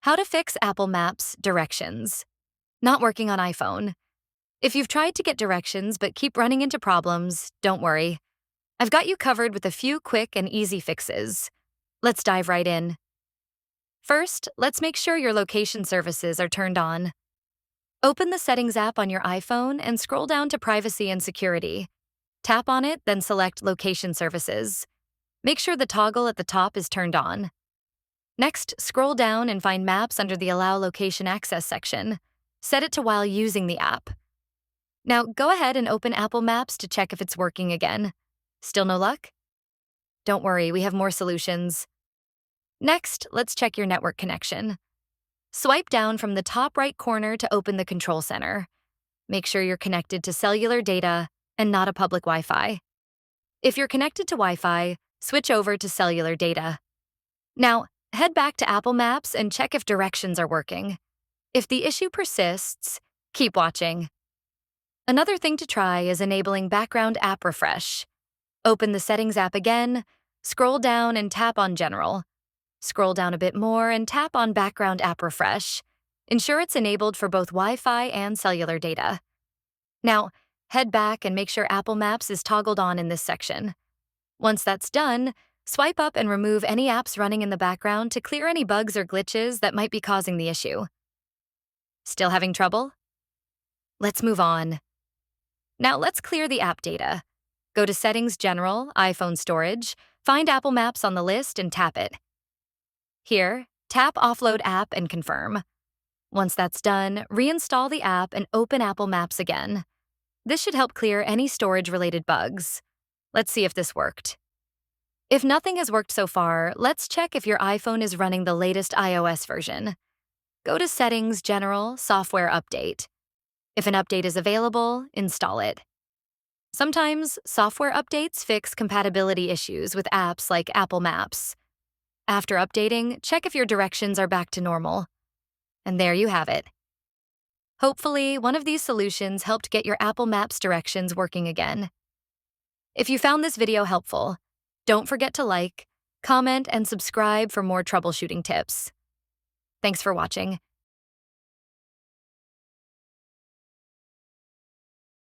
How to fix Apple Maps directions. Not working on iPhone. If you've tried to get directions but keep running into problems, don't worry. I've got you covered with a few quick and easy fixes. Let's dive right in. First, let's make sure your location services are turned on. Open the Settings app on your iPhone and scroll down to Privacy and Security. Tap on it, then select Location Services. Make sure the toggle at the top is turned on. Next, scroll down and find Maps under the Allow Location Access section. Set it to while using the app. Now, go ahead and open Apple Maps to check if it's working again. Still no luck? Don't worry, we have more solutions. Next, let's check your network connection. Swipe down from the top right corner to open the control center. Make sure you're connected to cellular data and not a public Wi-Fi. If you're connected to Wi-Fi, switch over to cellular data. Now, head back to Apple Maps and check if directions are working. If the issue persists, keep watching. Another thing to try is enabling background app refresh. Open the Settings app again, scroll down and tap on General. Scroll down a bit more and tap on Background App Refresh. Ensure it's enabled for both Wi-Fi and cellular data. Now, head back and make sure Apple Maps is toggled on in this section. Once that's done, swipe up and remove any apps running in the background to clear any bugs or glitches that might be causing the issue. Still having trouble? Let's move on. Now let's clear the app data. Go to Settings General, iPhone Storage, find Apple Maps on the list and tap it. Here, tap Offload App and confirm. Once that's done, reinstall the app and open Apple Maps again. This should help clear any storage-related bugs. Let's see if this worked. If nothing has worked so far, let's check if your iPhone is running the latest iOS version. Go to Settings, General, Software Update. If an update is available, install it. Sometimes, software updates fix compatibility issues with apps like Apple Maps. After updating, check if your directions are back to normal. And there you have it. Hopefully, one of these solutions helped get your Apple Maps directions working again. If you found this video helpful, don't forget to like, comment, and subscribe for more troubleshooting tips. Thanks for watching.